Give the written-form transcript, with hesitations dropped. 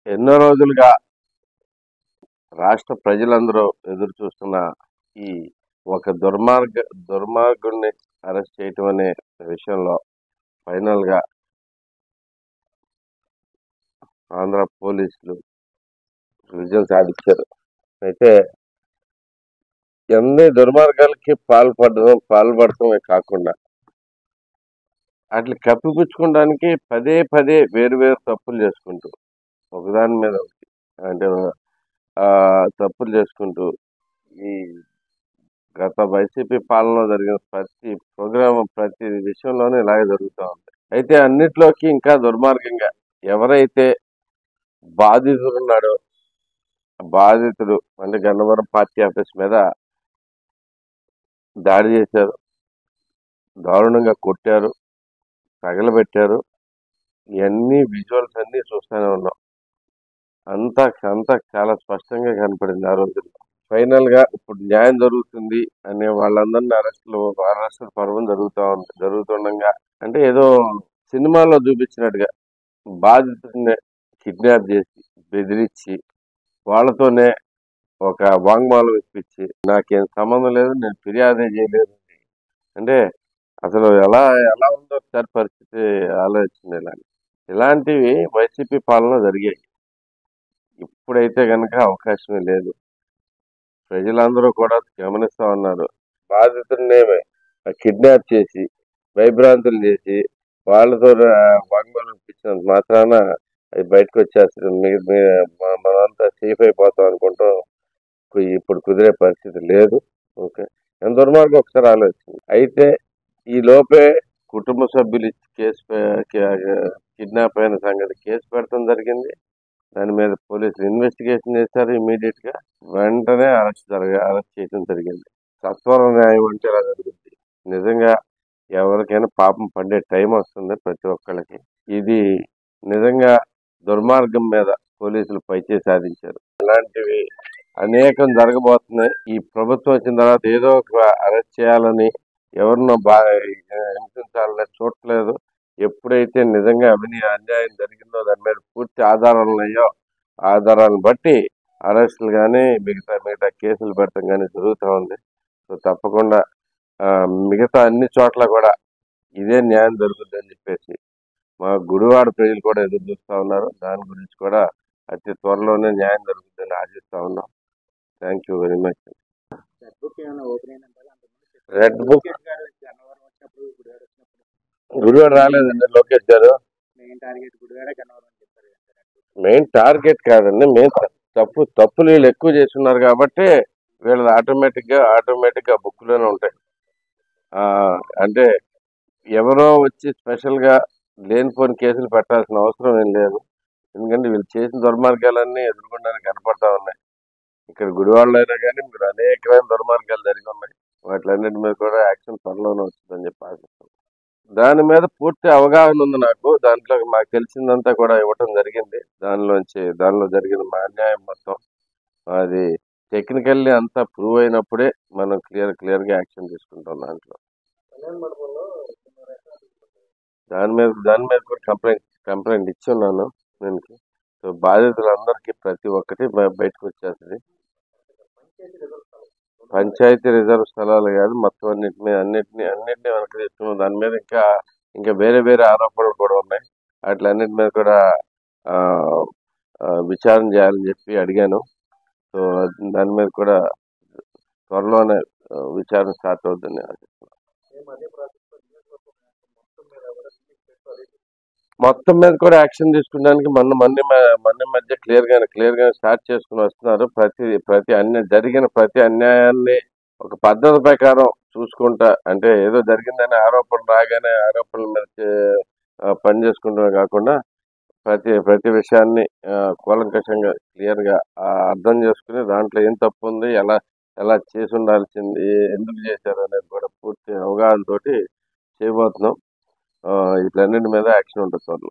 ఎన్నో రోజులుగా రాష్ట్ర ప్రజలందరూ ఎదురు చూస్తున్న ఈ ఒక దుర్మార్గుడిని అరెస్ట్ చేయటం అనే విషయంలో ఫైనల్గా ఆంధ్ర పోలీసులు విజయం సాధించారు. అయితే ఎన్ని దుర్మార్గాలకి పాల్పడటమే కాకుండా వాటిని కప్పిపుచ్చుకోవడానికి పదే పదే వేరు తప్పులు చేసుకుంటూ ఒకదాని మీద ఒకటి అంటే తప్పులు చేసుకుంటూ ఈ గత వైసీపీ పాలనలో జరిగిన ప్రతి విషయంలోనే ఇలాగే జరుగుతూ ఉంది. అయితే అన్నిట్లోకి ఇంకా దుర్మార్గంగా ఎవరైతే బాధితుడు ఉన్నాడో బాధితుడు అంటే గన్నవరం పార్టీ ఆఫీస్ మీద దాడి చేశారు, దారుణంగా కొట్టారు, తగలబెట్టారు. ఇవన్నీ విజువల్స్ అన్నీ చూస్తూనే ఉన్నాం. అంతా చాలా స్పష్టంగా కనపడింది ఆ రోజుల్లో. ఫైనల్ గా ఇప్పుడు న్యాయం జరుగుతుంది అనే వాళ్ళందరినీ అరెస్ట్ పర్వం జరుగుతుండగా అంటే ఏదో సినిమాలో చూపించినట్టుగా బాధితుడిని కిడ్నాప్ చేసి బెదిరించి వాళ్ళతోనే ఒక వాంగ్మూలం ఇప్పించి నాకేం సంబంధం లేదు, నేను ఫిర్యాదే చేయలేదు అంటే అసలు ఎలా ఎలా ఉందో ఒకసారి పరిస్థితి ఆలోచించింది. ఇలాంటివి వైసీపీ పాలన జరిగాయి. ఇప్పుడైతే కనుక అవకాశమే లేదు. ప్రజలందరూ కూడా గమనిస్తా ఉన్నారు. బాధితుడిని కిడ్నాప్ చేసి భయభ్రాంతులు చేసి వాళ్ళతో వాంగ్మూలం ఇప్పించినంత మాత్రాన అది బయటకు వచ్చేస్తుంది. మనంతా సేఫ్ అయిపోతాం అనుకుంటాం. ఇప్పుడు కుదిరే పరిస్థితి లేదు. ఓకే, ఎంత దుర్మార్గం ఒకసారి ఆలోచించింది. అయితే ఈ లోపే కుటుంబ సభ్యులు కిడ్నాప్ అయిన సంగతి కేసు పెడతాం జరిగింది. దాని మీద పోలీసులు ఇన్వెస్టిగేషన్ చేశారు. ఇమీడియట్ గా వెంటనే అరెస్ట్ చేయడం జరిగింది. సత్వర న్యాయం అంటే ఎలా జరుగుతుంది? నిజంగా ఎవరికైనా పాపం పడే టైం వస్తుంది ప్రతి ఒక్కళ్ళకి. ఇది నిజంగా దుర్మార్గం మీద పోలీసులు పైచే సాధించారు. ఇలాంటివి అనేకం జరగబోతున్నాయి. ఈ ప్రభుత్వం వచ్చిన తర్వాత ఏదో ఒక అరెస్ట్ చేయాలని ఎవరినో హింసించాలని చూడట్లేదు. ఎప్పుడైతే నిజంగా అన్యాయం జరిగిందో దాని మీద పూర్తి ఆధారాలు ఉన్నాయో ఆధారాలను బట్టి అరెస్టులు కానీ మిగతా కేసులు పెడతాం కానీ జరుగుతూ ఉంది. సో తప్పకుండా మిగతా అన్ని చోట్ల కూడా ఇదే న్యాయం జరుగుతుంది అని చెప్పేసి మా గుడివాడ ప్రజలు కూడా ఎదురు చూస్తూ ఉన్నారు. దాని గురించి కూడా అతి త్వరలోనే న్యాయం జరుగుతుందని ఆశిస్తా ఉన్నాం. Thank you very much. Red book Gudivada రాలేదండి లోకేష్ గారు. మెయిన్ టార్గెట్ కాదండి, తప్పులు వీళ్ళు ఎక్కువ చేస్తున్నారు కాబట్టి వీళ్ళది ఆటోమేటిక్ గా బుక్లోనే ఉంటాయి. అంటే ఎవరో వచ్చి స్పెషల్ గా లేనిపోని కేసులు పెట్టాల్సిన అవసరం ఏం లేదు. ఎందుకంటే వీళ్ళు చేసిన దుర్మార్గాలన్నీ ఎదుర్కొనడానికి కనపడతా ఉన్నాయి. ఇక్కడ గుడివాడలో అయినా కానీ మీరు అనేకమైన దుర్మార్గాలు జరిగి ఉన్నాయి. వాటిలన్నిటి మీద కూడా యాక్షన్ త్వరలోనే వస్తుందని చెప్పి ఆశిస్తాం. దాని మీద పూర్తి అవగాహన ఉంది నాకు. దాంట్లో మాకు తెలిసిందంతా కూడా ఇవ్వటం జరిగింది. దానిలో జరిగిన మా అన్యాయం మొత్తం అది టెక్నికల్లీ అంతా ప్రూవ్ అయినప్పుడే మనం క్లియర్ గా యాక్షన్ తీసుకుంటాం. దాని మీద కూడా కంప్లైంట్ ఇచ్చి ఉన్నాను నేను. సో బాధితులందరికీ ప్రతి ఒక్కటి బయటకు వచ్చేస్తుంది. పంచాయతీ రిజర్వ్ స్థలాలు కాదు, మొత్తం అన్నిటిని వెనక్కి తీసుకున్నాం. దాని మీద ఇంకా వేరే ఆరోపణలు కూడా ఉన్నాయి. వాటిలన్నిటి మీద కూడా విచారణ చేయాలని చెప్పి అడిగాను. సో దాని మీద కూడా త్వరలోనే విచారణ స్టార్ట్ అవుతుందని ఆశిస్తున్నాను. మొత్తం మీద కూడా యాక్షన్ తీసుకోవడానికి మన మధ్య క్లియర్ గా స్టార్ట్ చేసుకుని వస్తున్నారు. జరిగిన ప్రతి అన్యాయాన్ని ఒక పద్ధతి ప్రకారం చూసుకుంటా, అంటే ఏదో జరిగిందని ఆరోపణల మీద పని చేసుకుంటూ కాకుండా ప్రతి విషయాన్ని కూలంకషంగా క్లియర్ గా అర్థం చేసుకుని దాంట్లో ఏం తప్పు ఉంది, ఎలా చేసి ఉండాల్సింది, ఎందుకు చేశారు అనేది కూడా పూర్తి అవగాహన తోటి చేయబోతున్నాం. వీటన్నిటి మీద యాక్షన్ ఉంటుంది త్వరలో.